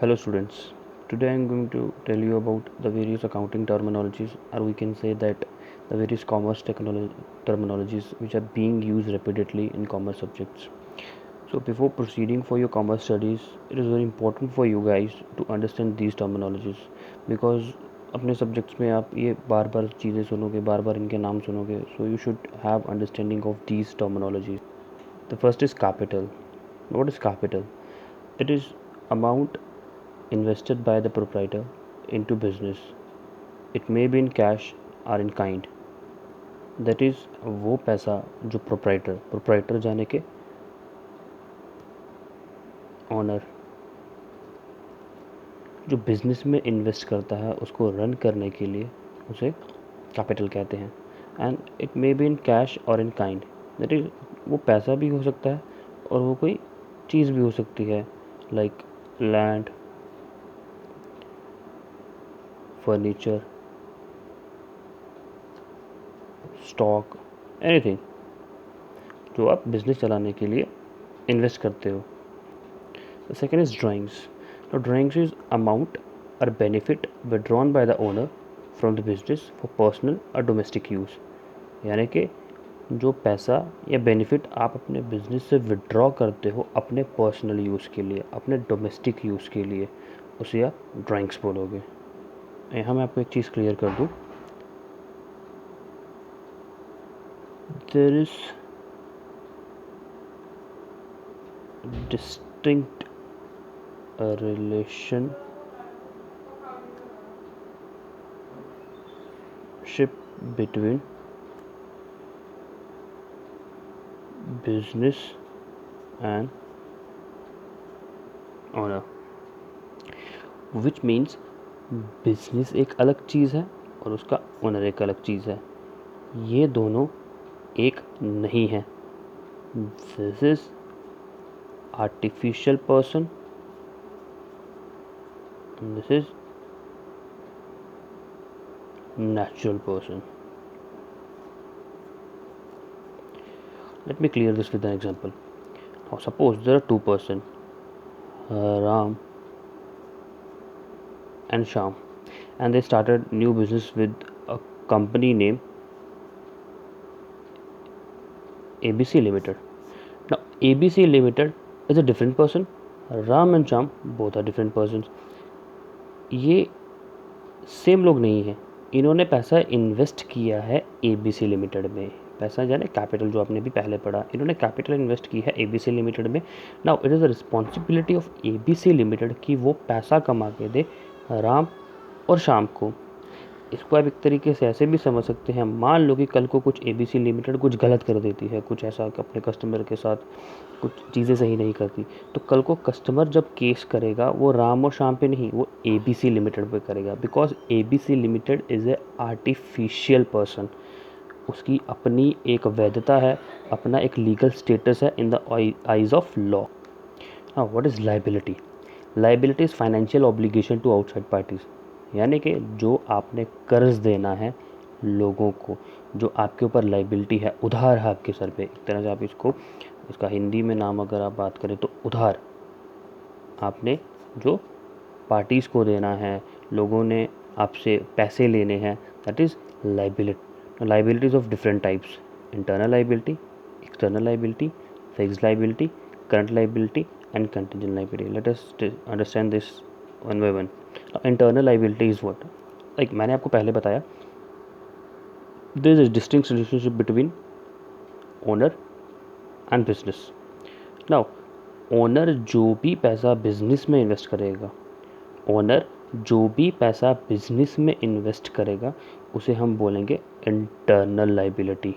Hello students, today I am going to tell you about the various accounting terminologies, or we can say that the various terminologies which are being used repeatedly in commerce subjects. So before proceeding for your commerce studies, it is very important for you guys to understand these terminologies because अपने subjects में आप ये बार बार चीज़ें सुनोगे, बार बार इनके नाम सुनोगे, so you should have understanding of these terminologies. The first is capital. What is capital? It is amount invested by the proprietor into business. It may be in cash or in kind. That is वो पैसा जो proprietor जाने के honour जो business में invest करता है उसको रन करने के लिए उसे कैपिटल कहते हैं. And it may be in cash और इन काइंड. दैट इज वो पैसा भी हो सकता है और वो कोई चीज़ भी हो सकती है, like land, furniture, stock, anything जो आप बिजनेस चलाने के लिए इन्वेस्ट करते हो. The second is drawings. Now drawings is amount or benefit withdrawn by the owner from the business for personal or domestic use. यानी कि जो पैसा या बेनिफिट आप अपने बिजनेस से विड्रॉ करते हो अपने पर्सनल यूज़ के लिए, अपने डोमेस्टिक यूज़ के लिए, उसे आप ड्राइंग्स बोलोगे. यहाँ मैं आपको एक चीज़ क्लियर कर दूँ. There is distinct relationship between business and owner, which means business एक अलग चीज़ है और उसका ओनर एक अलग चीज़ है. ये दोनों एक नहीं है. This is artificial person, this is natural person. Let me clear this with an example. Now suppose there are two person, Ram and Sham, and they started new business with a company name ABC Limited. Now ABC Limited is a different person. Ram and Sham both are different persons. ये same लोग नहीं है. इन्होंने पैसा invest किया है ABC limited में. पैसा जाने कैपिटल जो आपने भी पहले पढ़ा, इन्होंने कैपिटल इन्वेस्ट की है ABC लिमिटेड में. Now it is the responsibility of ABC limited कि वो पैसा कमा के दे राम और शाम को. इसको आप एक तरीके से ऐसे भी समझ सकते हैं, मान लो कि कल को कुछ ABC लिमिटेड कुछ गलत कर देती है, कुछ ऐसा अपने कस्टमर के साथ कुछ चीज़ें सही नहीं करती, तो कल को कस्टमर जब केस करेगा वो राम और शाम पे नहीं, वो ABC लिमिटेड पे करेगा. Because ABC limited is a artificial person. उसकी अपनी एक वैधता है, अपना एक लीगल स्टेटस है in the eyes of law. हाँ, what is liability? Liability is financial obligation to outside parties. यानी कि जो आपने कर्ज देना है लोगों को, जो आपके ऊपर लाइबिलिटी है, उधार है आपके सर पे, एक तरह से आप इसका हिंदी में नाम अगर आप बात करें तो उधार आपने जो पार्टीज़ को देना है, लोगों ने आपसे पैसे लेने हैं, that is liability. Liabilities of different types: internal liability, external liability, fixed liability, current liability and contingent liability. Let us understand this one by one. Internal liability is what? Like मैंने आपको पहले बताया, there is a distinct relationship between owner and business. Now owner जो भी पैसा business में invest करेगा, owner जो भी पैसा बिजनेस में इन्वेस्ट करेगा उसे हम बोलेंगे internal liability.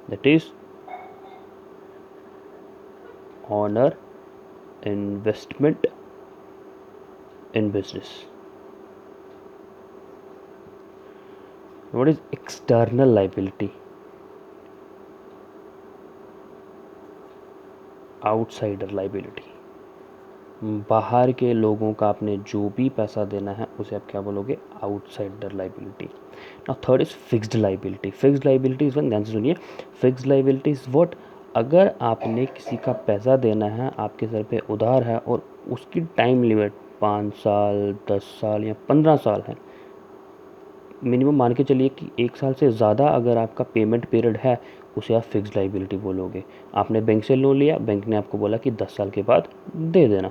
That is owner investment in business. What is external liability? Outsider liability. बाहर के लोगों का आपने जो भी पैसा देना है उसे आप क्या बोलोगे? Outsider liability. Now third is fixed liability. Fixed liability is one, ध्यान से सुनिए. Fixed liability is what? अगर आपने किसी का पैसा देना है, आपके सर पे उधार है और उसकी टाइम लिमिट 5 साल, 10 साल या 15 साल है, मिनिमम मान के चलिए कि 1 साल से ज़्यादा अगर आपका पेमेंट पीरियड है, उसे आप फिक्स्ड लाइबिलिटी बोलोगे। आपने बैंक से लोन लिया, बैंक ने आपको बोला कि 10 साल के बाद दे देना,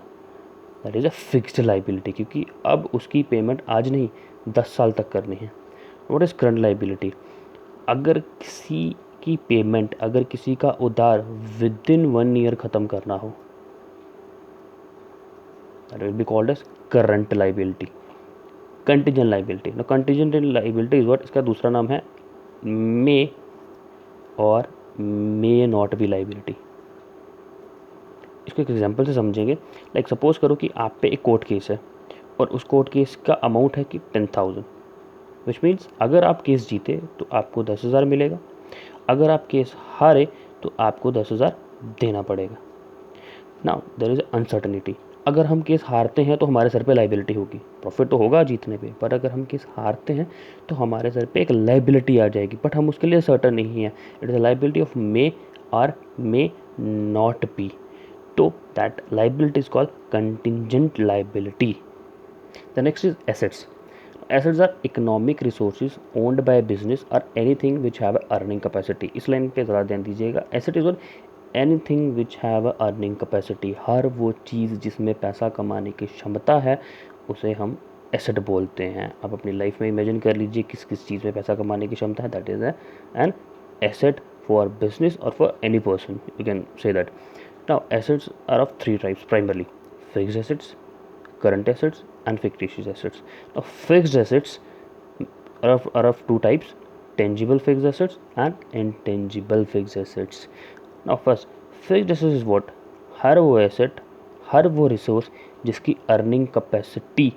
that is a fixed liability, क्योंकि अब उसकी पेमेंट आज नहीं 10 साल तक करनी है। What is current liability? अगर किसी की पेमेंट, अगर किसी का उधार विद इन 1 ईयर ख़त्म करना हो, that will be called as current liability. Contingent liability, ना कंटीजेंट लाइबिलिटी इज व्हाट, इसका दूसरा नाम है मे और मे नॉट बी लाइबिलिटी। इसको एक एग्जांपल से समझेंगे। लाइक सपोज करो कि आप पे एक कोर्ट केस है और उस कोर्ट केस का अमाउंट है कि 10,000, विच मीन्स अगर आप केस जीते तो आपको 10,000 मिलेगा, अगर आप केस हारे तो आपको 10,000 देना पड़ेगा। नाउ देयर इज अनसर्टनिटी, अगर हम केस हारते हैं तो हमारे सर पे लाइबिलिटी होगी, प्रॉफिट तो होगा जीतने पे, पर अगर हम केस हारते हैं तो हमारे सर पे एक लाइबिलिटी आ जाएगी, बट हम उसके लिए सर्टन नहीं है। It is a liability of May और मे नॉट बी, तो that liability is called contingent liability. The next is assets. Assets are economic resources owned by a business or anything which have a earning capacity। इस line पे ज़रा ध्यान दीजिएगा। Asset is what anything which have a earning capacity। हर वो चीज़ जिसमें पैसा कमाने की क्षमता है उसे हम एसेट बोलते हैं। आप अपनी लाइफ में इमेजिन कर लीजिए किस किस चीज़ में पैसा कमाने की क्षमता है, that is an asset for business और for any person, you can say that. Now assets are of 3 types primarily: fixed assets, current assets and fictitious assets. Now fixed assets are of 2 types: tangible fixed assets and intangible fixed assets. Now first, fixed assets is what, हर वो asset, हर वो resource जिसकी earning capacity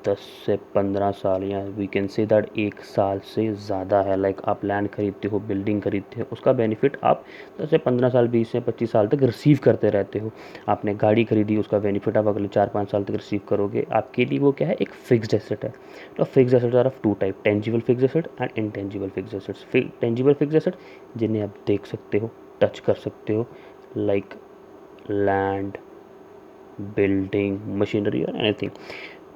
10 से 15 साल या we can say that 1 साल से ज़्यादा है। लाइक आप लैंड खरीदते हो, बिल्डिंग खरीदते हो, उसका बेनिफिट आप 10 से 15 साल, 20 से 25 साल तक रिसीव करते रहते हो। आपने गाड़ी खरीदी, उसका बेनिफिट आप अगले 4-5 साल तक रिसीव करोगे। आपके लिए वो क्या है, एक फिक्स्ड एसेट है। तो fixed asset are of 2 type: tangible fixed asset and intangible fixed assets. Tangible fixed asset जिन्हें आप देख सकते हो, टच कर सकते हो, लाइक लैंड, बिल्डिंग, मशीनरी और एनीथिंग।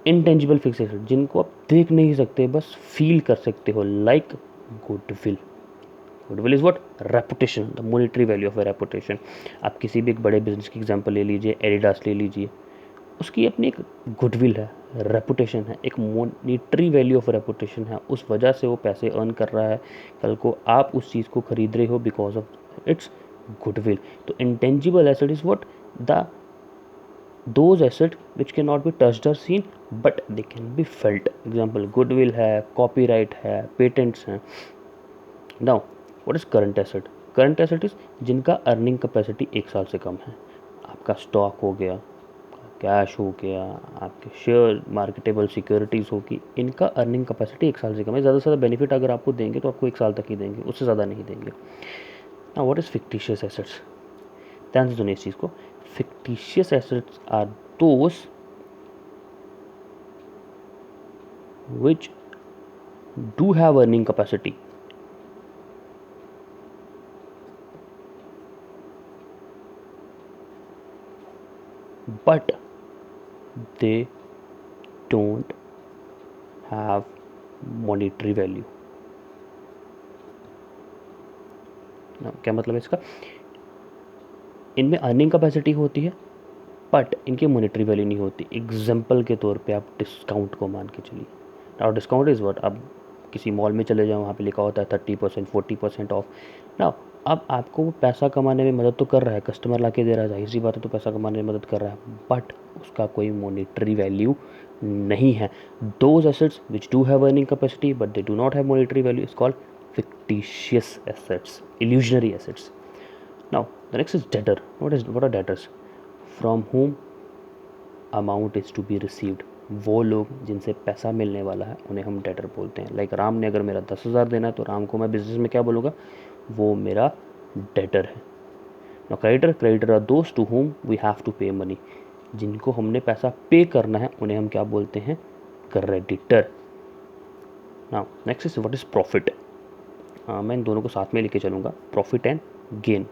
इंटेंजिबल फिक्स्ड एसेट जिनको आप देख नहीं सकते, बस फील कर सकते हो, like goodwill. Goodwill is what, reputation, the monetary value of a reputation. आप किसी भी एक बड़े बिजनेस की एग्जांपल ले लीजिए, एडिडास ले लीजिए, उसकी अपनी एक गुडविल है, रेपुटेशन है, एक मॉनेटरी वैल्यू ऑफ रेपुटेशन है, उस वजह से वो पैसे अर्न कर रहा है। कल को आप उस चीज़ को खरीद रहे हो बिकॉज ऑफ इट्स गुडविल। तो intangible asset is what, the those assets which cannot be touched or seen but they can be felt। Example goodwill है, कॉपीराइट है, पेटेंट्स हैं। Now what is current asset? Current asset is जिनका earning capacity 1 साल से कम है। आपका stock हो गया, कैश हो गया, आपके शेयर, मार्केटेबल सिक्योरिटीज़ होगी, इनका अर्निंग कैपेसिटी 1 साल से कम है। ज़्यादा से ज़्यादा बेनिफिट अगर आपको देंगे तो आपको 1 साल तक ही देंगे, उससे ज़्यादा नहीं देंगे। Now what is fictitious assets? ध्यान से सुनिए इस चीज़ को। fictitious assets are those which do have earning capacity but they don't have monetary value। क्या मतलब है इसका? इनमें अर्निंग कैपेसिटी होती है बट इनकी मॉनेटरी वैल्यू नहीं होती। एग्जाम्पल के तौर पे आप डिस्काउंट को मान के चलिए। नाउ डिस्काउंट इज़ व्हाट, आप किसी मॉल में चले जाओ, वहाँ पे लिखा होता है 30%, 40% ऑफ। नाउ अब आपको वो पैसा कमाने में मदद तो कर रहा है, कस्टमर ला के दे रहा है, जाहिर सी बात है, तो पैसा कमाने में मदद कर रहा है, बट उसका कोई मॉनेटरी वैल्यू नहीं है। Those assets which do have earning capacity but they do not have monetary value is called fictitious assets, illusionary assets. Now the next is debtor। what are debtors? From whom amount is to be received। वो लोग जिनसे पैसा मिलने वाला है उन्हें हम debtor बोलते हैं। लाइक राम ने अगर मेरा 10,000 देना है तो राम को मैं बिजनेस में क्या बोलूँगा, वो मेरा डेटर है। ना क्रेडिटर आर दोस्त to whom we have to pay money। जिनको हमने पैसा पे करना है उन्हें हम क्या बोलते हैं, creditor. Now next is what is profit. मैं इन दोनों को साथ में लेके चलूँगा, profit and gain.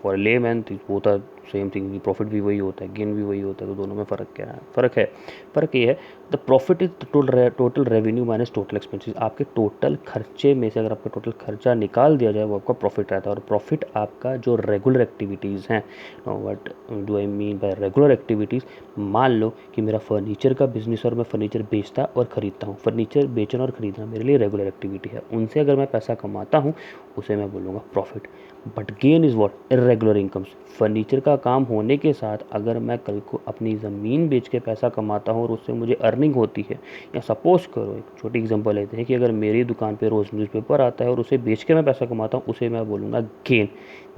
For layman both are same thing, profit भी वही होता है, गेन भी वही होता है, तो दोनों में फ़र्क क्या है? फ़र्क ये है, the profit is total revenue minus total expenses. आपके टोटल खर्चे में से अगर आपका टोटल खर्चा निकाल दिया जाए वो आपका प्रॉफिट रहता है। और प्रॉफिट आपका जो रेगुलर एक्टिविटीज़ हैं, what do I mean by regular activities, मान लो कि मेरा फर्नीचर का बिजनेस और मैं फर्नीचर बेचता और ख़रीदता हूँ, फर्नीचर बेचना और ख़रीदना मेरे लिए रेगुलर एक्टिविटी है, उनसे अगर मैं पैसा कमाता हूँ उसे मैं बोलूँगा profit. But gain is what? Irregular incomes. Furniture का काम होने के साथ अगर मैं कल को अपनी ज़मीन बेच के पैसा कमाता हूँ और उससे मुझे अर्निंग होती है, या सपोज़ करो एक छोटी एग्जांपल लेते हैं कि अगर मेरी दुकान पे रोज़ न्यूज़पेपर आता है और उसे बेच के मैं पैसा कमाता हूँ, उसे मैं बोलूँगा gain.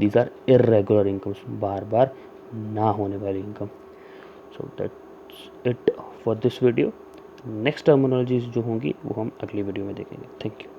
These are irregular incomes, बार बार ना होने वाली income. So that's it for this video. Next terminologies जो होंगी वो हम अगली वीडियो में देखेंगे। Thank you.